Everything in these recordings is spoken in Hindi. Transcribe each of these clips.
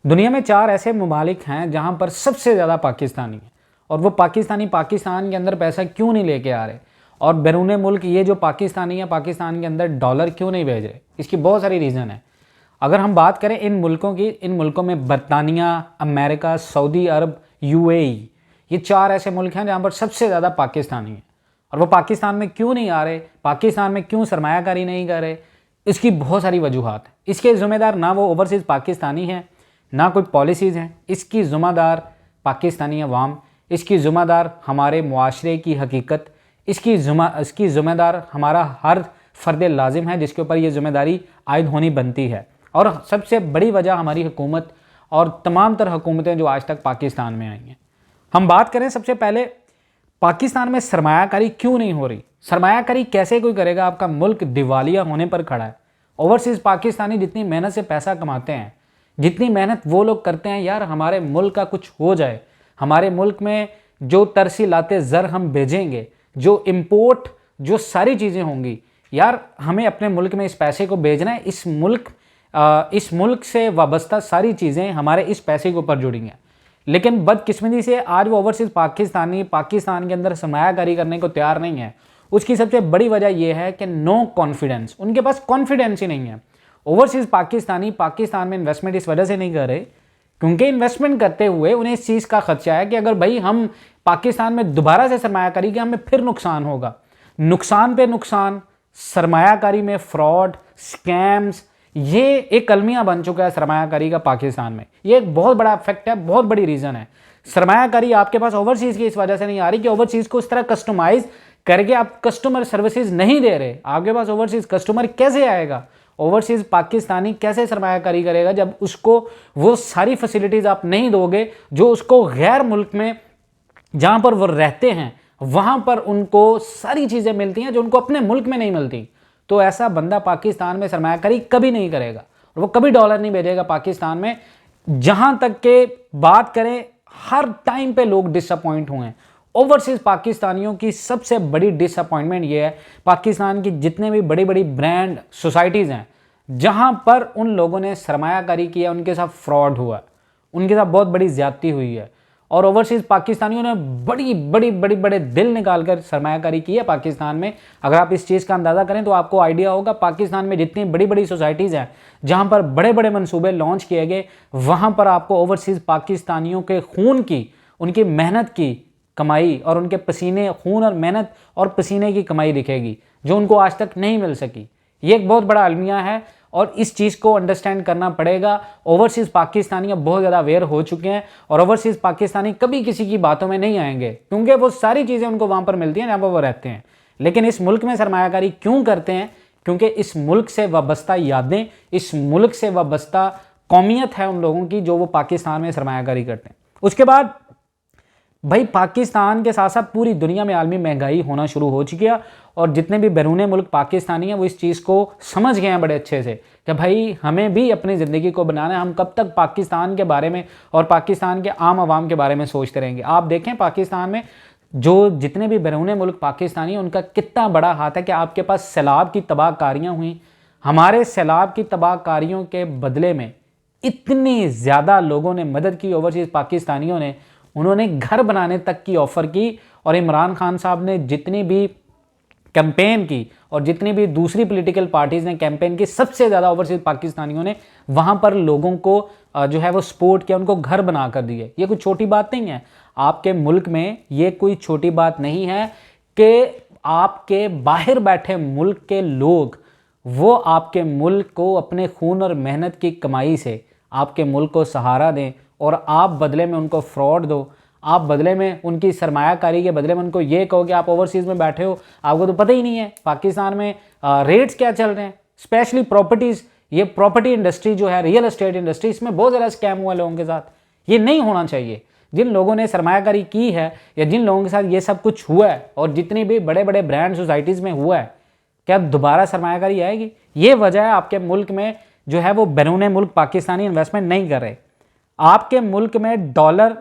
दुनिया में 4 ऐसे ममालिक हैं जहां पर सबसे ज़्यादा पाकिस्तानी हैं और वो पाकिस्तानी पाकिस्तान के अंदर पैसा क्यों नहीं लेके आ रहे, और बैरून मुल्क ये जो पाकिस्तानी है पाकिस्तान के अंदर डॉलर क्यों नहीं भेज रहे। इसकी बहुत सारी रीज़न है। अगर हम बात करें इन मुल्कों की, इन मुल्कों में बरतानिया, अमेरिका, सऊदी अरब, यूएई, ये 4 ऐसे मुल्क हैं जहाँ पर सबसे ज़्यादा पाकिस्तानी हैं। और वो पाकिस्तान में क्यों नहीं आ रहे, पाकिस्तान में क्यों सरमायाकारी नहीं कर रहे, इसकी बहुत सारी वजूहात हैं। इसके ज़िम्मेदार ना वो ओवरसीज़ पाकिस्तानी हैं, ना कोई पॉलिसीज़ हैं। इसकी ज़िम्मेदार पाकिस्तानी अवाम, इसकी ज़िम्मेदार हमारे मुआशरे की हकीकत, इसकी ज़िम्मेदार हमारा हर फ़र्द लाजिम है जिसके ऊपर ये ज़िम्मेदारी आयद होनी बनती है। और सबसे बड़ी वजह हमारी हुकूमत और तमाम तर हुकूमतें जो आज तक पाकिस्तान में आई हैं। हम बात करें सबसे पहले पाकिस्तान में सरमायाकारी क्यों नहीं हो रही। सरमायाकारी कैसे कोई करेगा, आपका मुल्क दिवालिया होने पर खड़ा है। ओवरसीज़ पाकिस्तानी जितनी मेहनत से पैसा कमाते हैं, जितनी मेहनत वो लोग करते हैं, यार हमारे मुल्क का कुछ हो जाए, हमारे मुल्क में जो तरसी लाते ज़र हम भेजेंगे, जो इम्पोर्ट, जो सारी चीज़ें होंगी, यार हमें अपने मुल्क में इस पैसे को भेजना है। इस मुल्क से वाबस्ता सारी चीज़ें हमारे इस पैसे के ऊपर जुड़ी हैं। लेकिन बदकिस्मती से आज वो ओवरसीज़ पाकिस्तानी पाकिस्तान के अंदर सरमायाकारी करने को तैयार नहीं है। उसकी सबसे बड़ी वजह यह है कि नो कॉन्फिडेंस, उनके पास कॉन्फिडेंस ही नहीं है। ओवरसीज़ पाकिस्तानी पाकिस्तान में इन्वेस्टमेंट इस वजह से नहीं कर रहे क्योंकि इन्वेस्टमेंट करते हुए उन्हें इस चीज़ का खदशा है कि अगर भाई हम पाकिस्तान में दोबारा से सरमायाकारी की, हमें फिर नुकसान होगा। नुकसान पे नुकसान, सरमायाकारी में फ्रॉड, स्कैम्स, ये एक अलमिया बन चुका है सरमायाकारी का पाकिस्तान में। ये एक बहुत बड़ा फैक्ट है, बहुत बड़ी रीज़न है। सरमायाकारी आपके पास ओवरसीज़ की इस वजह से नहीं आ रही कि ओवरसीज़ को इस तरह कस्टमाइज करके आप कस्टमर सर्विसेज नहीं दे रहे। आपके पास ओवरसीज़ कस्टमर कैसे आएगा, ओवरसीज़ पाकिस्तानी कैसे सरमायाकारी करेगा जब उसको वो सारी फैसिलिटीज़ आप नहीं दोगे जो उसको गैर मुल्क में जहाँ पर वो रहते हैं वहाँ पर उनको सारी चीज़ें मिलती हैं जो उनको अपने मुल्क में नहीं मिलती। तो ऐसा बंदा पाकिस्तान में सरमायाकारी कभी नहीं करेगा और वो कभी डॉलर नहीं भेजेगा पाकिस्तान में। जहाँ तक के बात करें, हर टाइम पे लोग डिसअपॉइंट हुए हैं। ओवरसीज़ पाकिस्तानियों की सबसे बड़ी डिसअपॉइंटमेंट ये है, पाकिस्तान की जितने भी बड़ी बड़ी ब्रांड सोसाइटीज़ हैं जहाँ पर उन लोगों ने सरमायाकारी किया, उनके साथ फ्रॉड हुआ, उनके साथ बहुत बड़ी ज़्यादती हुई है। और ओवरसीज़ पाकिस्तानियों ने बड़े दिल निकाल कर सरमायाकारी की है पाकिस्तान में। अगर आप इस चीज़ का अंदाज़ा करें तो आपको आइडिया होगा, पाकिस्तान में जितनी बड़ी बड़ी सोसाइटीज़ हैं जहाँ पर बड़े बड़े मंसूबे लॉन्च किए गए, वहाँ पर आपको ओवरसीज़ पाकिस्तानियों के खून की, उनकी मेहनत की कमाई और उनके पसीने, खून और मेहनत और पसीने की कमाई दिखेगी जो उनको आज तक नहीं मिल सकी। ये एक बहुत बड़ा अलमिया है और इस चीज़ को अंडरस्टैंड करना पड़ेगा। ओवरसीज़ पाकिस्तानी अब बहुत ज़्यादा अवेयर हो चुके हैं और ओवरसीज़ पाकिस्तानी कभी किसी की बातों में नहीं आएंगे क्योंकि वो सारी चीज़ें उनको वहाँ पर मिलती हैं जहाँ पर वो रहते हैं। लेकिन इस मुल्क में सरमायाकारी क्यों करते हैं? क्योंकि इस मुल्क से वाबस्ता यादें, इस मुल्क से वाबस्ता कौमियत है उन लोगों की जो वो पाकिस्तान में सरमायाकारी करते हैं। उसके बाद भाई पाकिस्तान के साथ साथ पूरी दुनिया में आलमी महंगाई होना शुरू हो चुकी है और जितने भी बैरून मुल्क पाकिस्तानी हैं वो इस चीज़ को समझ गए हैं बड़े अच्छे से कि भाई हमें भी अपनी ज़िंदगी को बनाना है। हम कब तक पाकिस्तान के बारे में और पाकिस्तान के आम आवाम के बारे में सोचते रहेंगे। आप देखें पाकिस्तान में जो जितने भी बैरून मुल्क पाकिस्तानी हैं उनका कितना बड़ा हाथ है कि आपके पास सैलाब की तबाहकारियाँ हुई। हमारे सैलाब की तबाहकारियों के बदले में इतनी ज़्यादा लोगों ने मदद की ओवरसीज़ पाकिस्तानियों ने, उन्होंने घर बनाने तक की ऑफ़र की। और इमरान खान साहब ने जितनी भी कैंपेन की और जितनी भी दूसरी पॉलिटिकल पार्टीज़ ने कैंपेन की, सबसे ज़्यादा ओवरसीज़ पाकिस्तानियों ने वहाँ पर लोगों को जो है वो सपोर्ट किया, उनको घर बना कर दिए। ये कोई छोटी बात नहीं है आपके मुल्क में, ये कोई छोटी बात नहीं है कि आपके बाहर बैठे मुल्क के लोग वो आपके मुल्क को अपने खून और मेहनत की कमाई से आपके मुल्क को सहारा दें और आप बदले में उनको फ्रॉड दो। आप बदले में उनकी सरमायाकारी के बदले में उनको ये कहो कि आप ओवरसीज़ में बैठे हो, आपको तो पता ही नहीं है पाकिस्तान में रेट्स क्या चल रहे हैं, स्पेशली प्रॉपर्टीज़। ये प्रॉपर्टी इंडस्ट्री जो है, रियल एस्टेट इंडस्ट्री, इसमें बहुत ज़्यादा स्कैम हुआ लोगों के साथ। ये नहीं होना चाहिए। जिन लोगों ने सरमायाकारी की है या जिन लोगों के साथ ये सब कुछ हुआ है और जितनी भी बड़े बड़े ब्रांड सोसाइटीज़ में हुआ है, क्या दोबारा सरमायाकारी आएगी? ये वजह है आपके मुल्क में जो है वो बैरून मुल्क पाकिस्तानी इन्वेस्टमेंट नहीं कर रहे। आपके मुल्क में डॉलर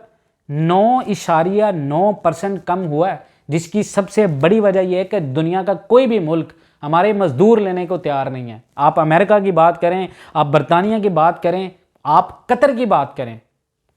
9.9% कम हुआ है, जिसकी सबसे बड़ी वजह यह है कि दुनिया का कोई भी मुल्क हमारे मजदूर लेने को तैयार नहीं है। आप अमेरिका की बात करें, आप बरतानिया की बात करें, आप कतर की बात करें,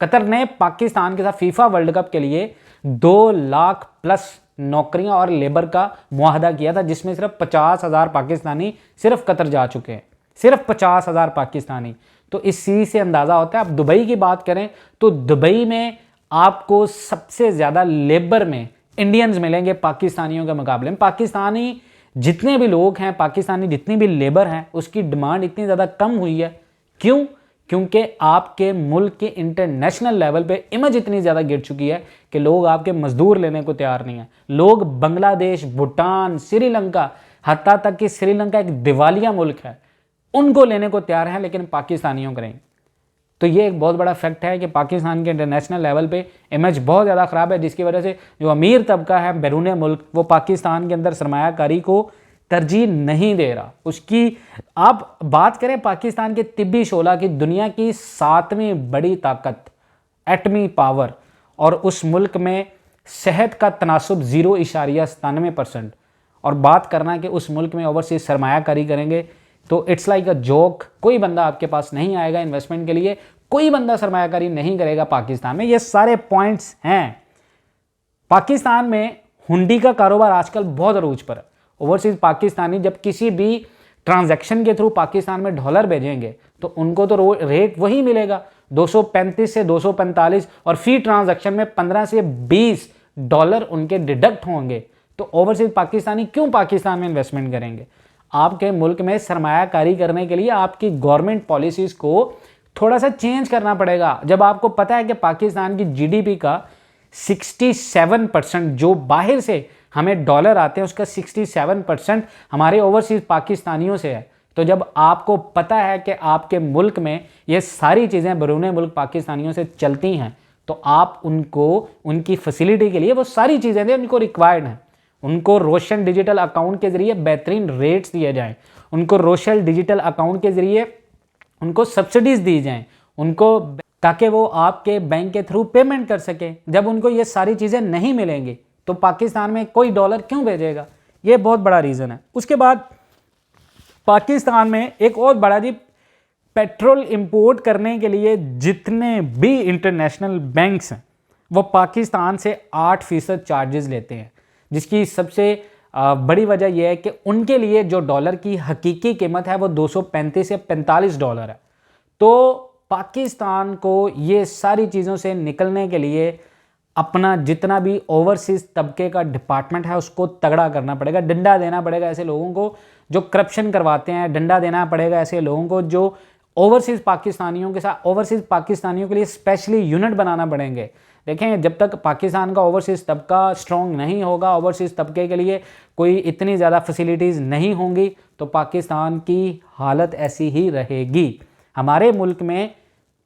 कतर ने पाकिस्तान के साथ फीफा वर्ल्ड कप के लिए 2 लाख प्लस नौकरियां और लेबर का मुआहदा किया था, जिसमें सिर्फ 50,000 पाकिस्तानी सिर्फ कतर जा चुके हैं, सिर्फ 50,000 पाकिस्तानी। तो इस चीज से अंदाजा होता है। आप दुबई की बात करें तो दुबई में आपको सबसे ज्यादा लेबर में इंडियंस मिलेंगे पाकिस्तानियों के मुकाबले में। पाकिस्तानी जितने भी लोग हैं, पाकिस्तानी जितनी भी लेबर हैं, उसकी डिमांड इतनी ज़्यादा कम हुई है। क्यों? क्योंकि आपके मुल्क के इंटरनेशनल लेवल पे इमेज इतनी ज़्यादा गिर चुकी है कि लोग आपके मजदूर लेने को तैयार नहीं है। लोग बांग्लादेश, भूटान, श्रीलंका, हत्ता तक कि श्रीलंका एक दिवालिया मुल्क है, उनको लेने को तैयार हैं, लेकिन पाकिस्तानियों करें। तो ये एक बहुत बड़ा फैक्ट है कि पाकिस्तान के इंटरनेशनल लेवल पे इमेज बहुत ज़्यादा ख़राब है, जिसकी वजह से जो अमीर तबका है बैरून मुल्क, वो पाकिस्तान के अंदर सरमायाकारी को तरजीह नहीं दे रहा। उसकी आप बात करें पाकिस्तान के तिब्बी शोला की, दुनिया की 7वीं बड़ी ताकत, एटमी पावर, और उस मुल्क में सेहत का तनासुब 0.97%, और बात करना कि उस मुल्क में ओवरसीज सरमायाकारी करेंगे तो इट्स लाइक अ जोक। कोई बंदा आपके पास नहीं आएगा इन्वेस्टमेंट के लिए, कोई बंदा सरमायाकारी नहीं करेगा पाकिस्तान में। ये सारे पॉइंट्स हैं। पाकिस्तान में हुंडी का कारोबार आजकल बहुत अरूज पर है। ओवरसीज पाकिस्तानी जब किसी भी ट्रांजैक्शन के थ्रू पाकिस्तान में डॉलर भेजेंगे तो उनको तो रेट वही मिलेगा, 235 से 245, और फी ट्रांजैक्शन में 15 से 20 डॉलर उनके डिडक्ट होंगे। तो ओवरसीज पाकिस्तानी क्यों पाकिस्तान में इन्वेस्टमेंट करेंगे? आपके मुल्क में सरमायाकारी करने के लिए आपकी गवर्नमेंट पॉलिसीज़ को थोड़ा सा चेंज करना पड़ेगा। जब आपको पता है कि पाकिस्तान की जीडीपी का 67% जो बाहर से हमें डॉलर आते हैं, उसका 67% हमारे ओवरसीज पाकिस्तानियों से है। तो जब आपको पता है कि आपके मुल्क में ये सारी चीज़ें बैरून मुल्क पाकिस्तानियों से चलती हैं, तो आप उनको उनकी फैसिलिटी के लिए वो सारी चीज़ें दें, उनको रिक्वायर्ड हैं। उनको रोशन डिजिटल अकाउंट के जरिए बेहतरीन रेट्स दिए जाएं, उनको रोशन डिजिटल अकाउंट के जरिए उनको सब्सिडीज दी जाएं, उनको, ताकि वो आपके बैंक के थ्रू पेमेंट कर सकें। जब उनको ये सारी चीज़ें नहीं मिलेंगी तो पाकिस्तान में कोई डॉलर क्यों भेजेगा? ये बहुत बड़ा रीज़न है। उसके बाद पाकिस्तान में एक और बड़ा जी, पेट्रोल इंपोर्ट करने के लिए जितने भी इंटरनेशनल बैंक्स हैं वो पाकिस्तान से 8% चार्जेस लेते हैं, जिसकी सबसे बड़ी वजह यह है कि उनके लिए जो डॉलर की हकीकी कीमत है वो 235 से 45 डॉलर है। तो पाकिस्तान को ये सारी चीज़ों से निकलने के लिए अपना जितना भी ओवरसीज तबके का डिपार्टमेंट है उसको तगड़ा करना पड़ेगा। डंडा देना पड़ेगा ऐसे लोगों को जो करप्शन करवाते हैं, डंडा देना पड़ेगा ऐसे लोगों को जो ओवरसीज पाकिस्तानियों के साथ, ओवरसीज पाकिस्तानियों के लिए स्पेशली यूनिट बनाना पड़ेंगे। देखें, जब तक पाकिस्तान का ओवरसीज तबका स्ट्रॉन्ग नहीं होगा, ओवरसीज तबके के लिए कोई इतनी ज़्यादा फैसिलिटीज़ नहीं होंगी, तो पाकिस्तान की हालत ऐसी ही रहेगी। हमारे मुल्क में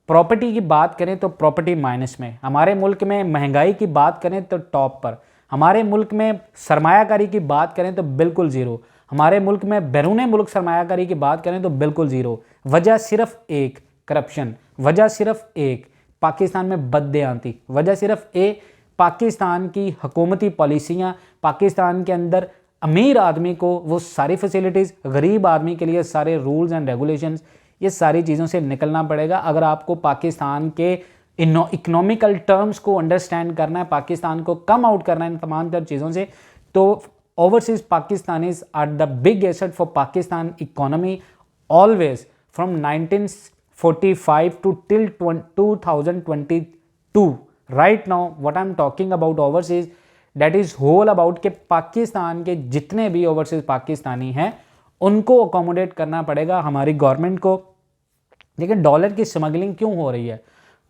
प्रॉपर्टी की बात करें तो प्रॉपर्टी माइनस में, हमारे मुल्क में महंगाई की बात करें तो टॉप पर, हमारे मुल्क में सरमायाकारी की बात करें तो बिल्कुल ज़ीरो, हमारे मुल्क में बैरून मुल्क सरमायाकारी की बात करें तो बिल्कुल ज़ीरो। वजह सिर्फ एक, करप्शन। वजह सिर्फ एक, पाकिस्तान में बददेयांती। वजह सिर्फ एक, पाकिस्तान की हुकूमती पॉलिसियाँ। पाकिस्तान के अंदर अमीर आदमी को वो सारी फैसिलिटीज़, गरीब आदमी के लिए सारे रूल्स एंड रेगुलेशंस, ये सारी चीज़ों से निकलना पड़ेगा। अगर आपको पाकिस्तान के इकोनॉमिकल टर्म्स को अंडरस्टैंड करना है, पाकिस्तान को कम आउट करना है इन तमाम तर चीज़ों से, तो overseas Pakistanis are the big asset for Pakistan economy always from 1945 to till 2022. Right now what I'm talking about overseas, that is whole about के पाकिस्तान के जितने भी ओवरसीज पाकिस्तानी हैं उनको अकोमोडेट करना पड़ेगा हमारी गवर्नमेंट को। लेकिन डॉलर की स्मगलिंग क्यों हो रही है?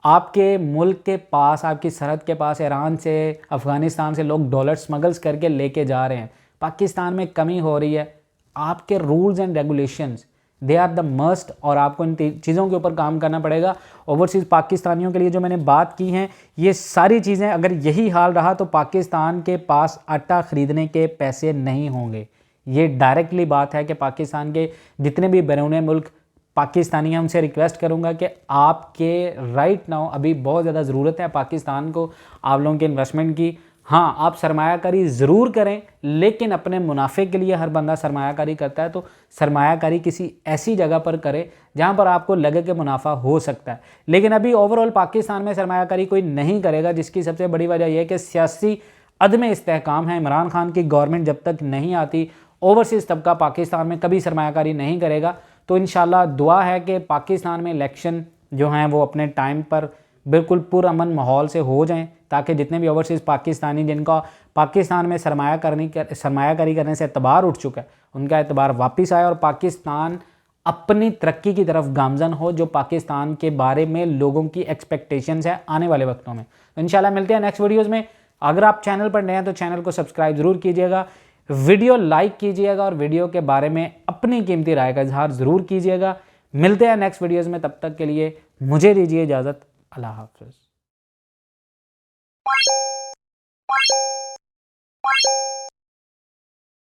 आपके मुल्क के पास, आपकी सरहद के पास ईरान से, अफ़गानिस्तान से लोग डॉलर स्मगल्स करके लेके जा रहे हैं। पाकिस्तान में कमी हो रही है। आपके rules and regulations, they are the must, और आपको इन चीज़ों के ऊपर काम करना पड़ेगा। ओवरसीज़ पाकिस्तानियों के लिए जो मैंने बात की हैं, ये सारी चीज़ें, अगर यही हाल रहा तो पाकिस्तान के पास आटा ख़रीदने के पैसे नहीं होंगे। ये डायरेक्टली बात है कि पाकिस्तान के जितने भी बैरून मुल्क पाकिस्तानी हैं उनसे रिक्वेस्ट करूंगा कि आपके राइट नाउ अभी बहुत ज़्यादा ज़रूरत है पाकिस्तान को आप लोगों के इन्वेस्टमेंट की। हाँ, आप सरमायाकारी ज़रूर करें, लेकिन अपने मुनाफे के लिए हर बंदा सरमायाकारी करता है, तो सरमायाकारी किसी ऐसी जगह पर करें जहाँ पर आपको लगे कि मुनाफा हो सकता है। लेकिन अभी ओवरऑल पाकिस्तान में सरमायाकारी कोई नहीं करेगा, जिसकी सबसे बड़ी वजह यह है कि सियासी अदम इस्तेहकाम है। इमरान खान की गवर्नमेंट जब तक नहीं आती, ओवरसीज़ तबका पाकिस्तान में कभी सरमायाकारी नहीं करेगा। तो इंशाल्लाह दुआ है कि पाकिस्तान में इलेक्शन जो हैं वो अपने टाइम पर बिल्कुल पुरअमन माहौल से हो जाएं, ताकि जितने भी ओवरसीज़ पाकिस्तानी जिनका पाकिस्तान में सरमायाकारी करने से एतबार उठ चुका है, उनका एतबार वापस आए और पाकिस्तान अपनी तरक्की की तरफ गामजन हो, जो पाकिस्तान के बारे में लोगों की एक्सपेक्टेशंस है आने वाले वक्तों में। तो इंशाल्लाह मिलते हैं नेक्स्ट वीडियोज़ में। अगर आप चैनल पर नए हैं तो चैनल को सब्सक्राइब ज़रूर कीजिएगा, वीडियो लाइक कीजिएगा और वीडियो के बारे में अपनी कीमती राय का इजहार ज़रूर कीजिएगा। मिलते हैं नेक्स्ट वीडियोज़ में, तब तक के लिए मुझे दीजिए इजाज़त। अल्लाह हाफ़िज़।